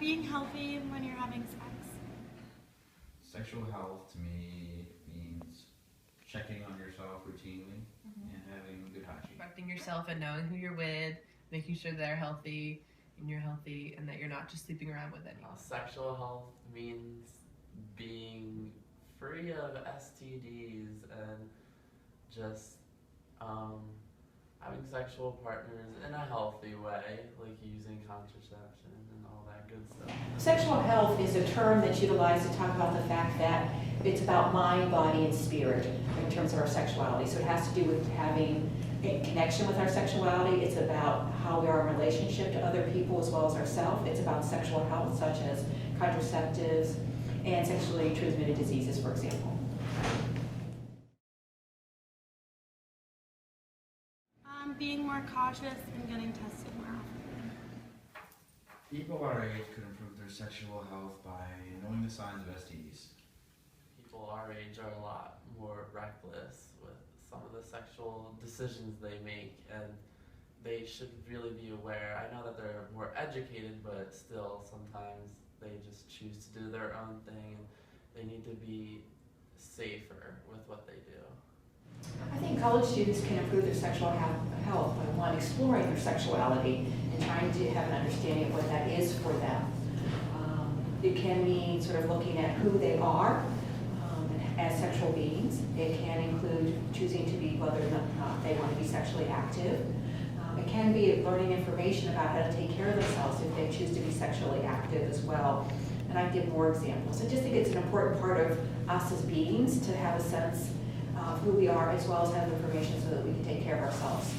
being healthy when you're having sex? Sexual health to me means checking on yourself routinely and having good hygiene. Respecting yourself and knowing who you're with, making sure they're healthy and you're healthy, and that you're not just sleeping around with anyone. Sexual health means being free of STDs and just having sexual partners in a healthy way, like using contraception and all that good stuff. Sexual health is a term that's utilized to talk about the fact that it's about mind, body, and spirit in terms of our sexuality. So it has to do with having a connection with our sexuality. It's about how we are in relationship to other people as well as ourselves. It's about sexual health, such as contraceptives and sexually transmitted diseases, for example. Being more cautious and getting tested more often. People our age could improve their sexual health by knowing the signs of STDs. People our age are a lot more reckless with some of the sexual decisions they make, and they should really be aware. I know that they're more educated, but still sometimes they just choose to do their own thing, and they need to be safer with what they do. I think college students can improve their sexual health by one, exploring their sexuality and trying to have an understanding of what that is for them. It can mean sort of looking at who they are as sexual beings. It can include choosing to be whether or not they want to be sexually active. It can be learning information about how to take care of themselves if they choose to be sexually active as well. And I give more examples. I just think it's an important part of us as beings to have a sense of who we are, as well as have information so that we can take care of ourselves.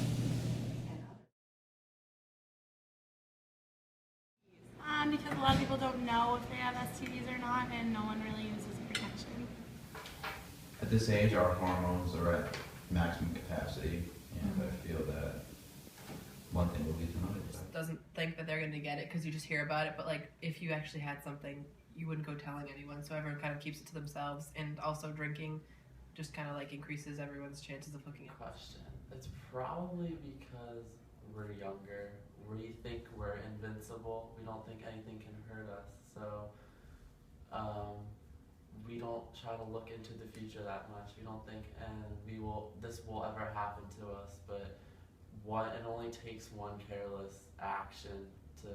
Because a lot of people don't know if they have STDs or not, and no one really uses protection. At this age, our hormones are at maximum capacity, and I feel that one thing will lead to another. Doesn't think that they're going to get it because you just hear about it, but like if you actually had something, you wouldn't go telling anyone, so everyone kind of keeps it to themselves. And also drinking just kind of like increases everyone's chances of hooking up. Question. It's probably because we're younger. We think we're invincible. We don't think anything can hurt us. So we don't try to look into the future that much. We don't think this will ever happen to us. But it only takes one careless action to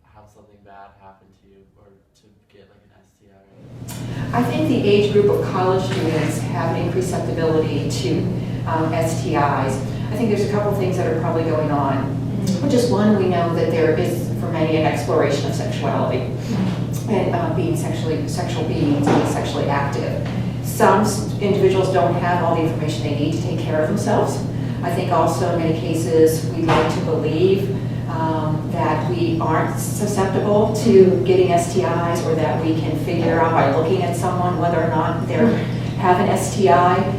have something bad happen to you or to get like an STI. I think the age group of college students have an increased susceptibility to STIs. I think there's a couple things that are probably going on. Just one, we know that there is, for many, an exploration of sexuality and being sexual beings, being sexually active. Some individuals don't have all the information they need to take care of themselves. I think also in many cases we like to believe that we aren't susceptible to getting STIs, or that we can figure out by looking at someone whether or not they have an STI.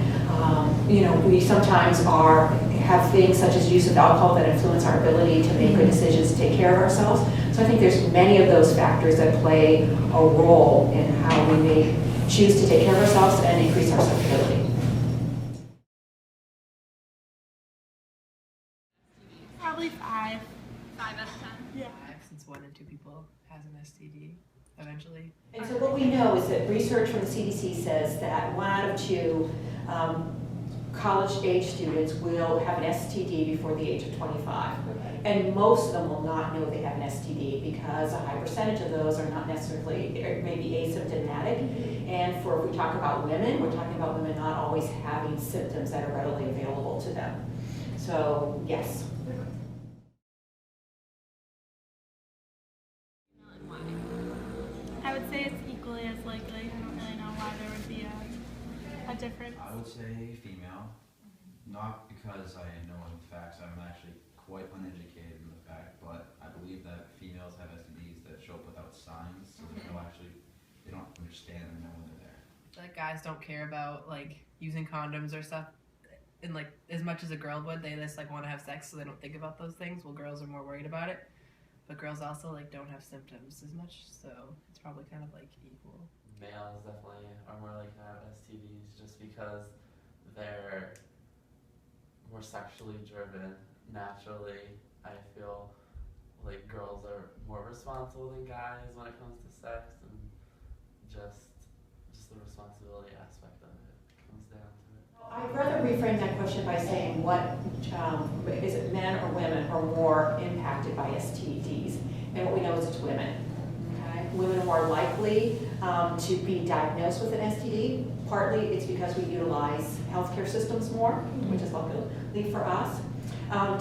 We sometimes have things such as use of alcohol that influence our ability to make good decisions to take care of ourselves. So I think there's many of those factors that play a role in how we may choose to take care of ourselves and increase our susceptibility. Probably 5. 5 out of 10. Yeah. Since 1 in 2 people has an STD eventually. And so what we know is that research from the CDC says that 1 out of 2 college-age students will have an STD before the age of 25. And most of them will not know they have an STD because a high percentage of those are not necessarily, maybe asymptomatic. And if we talk about women, we're talking about women not always having symptoms that are readily available to them. So, yes. I would say it's equally as likely. I don't really know why there would be a difference. I would say female, not because I know the facts. I'm actually quite uneducated in the fact, but I believe that females have STDs that show up without signs, so they don't understand and know when they're there. Like guys don't care about like using condoms or stuff, and like as much as a girl would, they just like want to have sex, so they don't think about those things. Well, girls are more worried about it, but girls also like don't have symptoms as much, so it's probably kind of like equal. Males definitely are more likely to have STDs just because they're more sexually driven naturally. I feel like girls are more responsible than guys when it comes to sex, and just the responsibility aspect of it comes down to it. I'd rather reframe that question by saying what, is it men or women are more impacted by STDs? And what we know is it's women. Okay? Women are more likely to be diagnosed with an STD. Partly it's because we utilize healthcare systems more, which is luckily for us.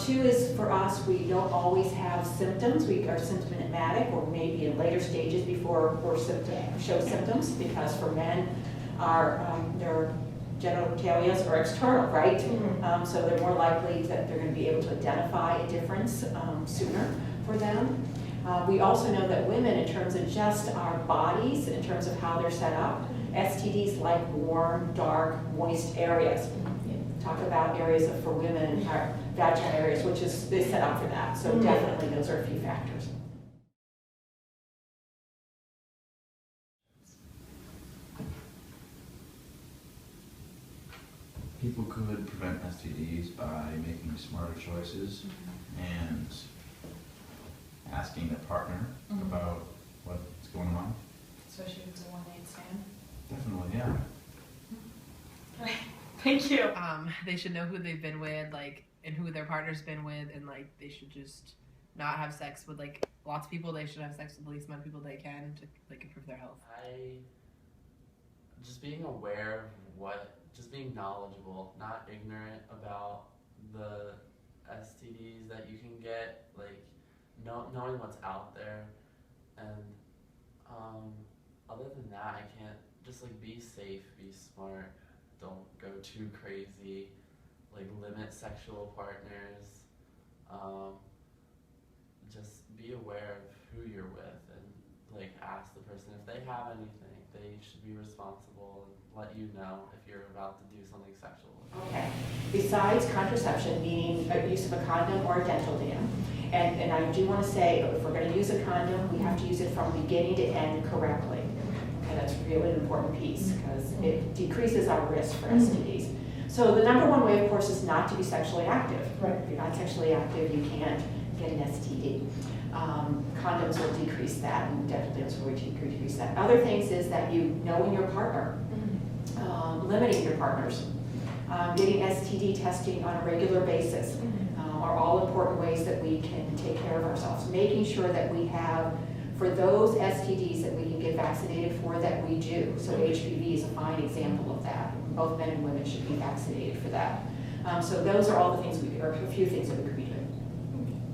Two is for us, we don't always have symptoms. We are symptomatic, or maybe in later stages before we show symptoms, because for men, their genitalia are external, right? So they're more likely that they're going to be able to identify a difference sooner for them. We also know that women, in terms of just our bodies, in terms of how they're set up, STDs like warm, dark, moist areas. Talk about areas for women, our vaginal areas, which is set up for that. So definitely those are a few factors. People could prevent STDs by making smarter choices and asking their partner about what's going on. Especially if it's a one-night stand. Definitely, yeah. Thank you. They should know who they've been with, like, and who their partner's been with, and like they should just not have sex with like lots of people. They should have sex with the least amount of people they can to like improve their health. Just being aware of just being knowledgeable, not ignorant about the STDs that you can get, like knowing what's out there, and other than that, I can't, just like be safe, be smart, don't go too crazy, like limit sexual partners, just be aware of who you're with, and like ask the person if they have anything. They should be responsible and let you know if you're about to do something sexual. Okay. Besides contraception, meaning use of a condom or a dental dam, and I do want to say, if we're going to use a condom, we have to use it from beginning to end correctly. Okay, that's really an important piece because it decreases our risk for STDs. So the number one way, of course, is not to be sexually active. Right. If you're not sexually active, you can't get an STD. Condoms will decrease that, and dental dams will decrease that. Other things is that you knowing your partner, limiting your partners, getting STD testing on a regular basis are all important ways that we can take care of ourselves. Making sure that we have, for those STDs that we can get vaccinated for, that we do. So HPV is a fine example of that. Both men and women should be vaccinated for that. So those are all the things or a few things that we could be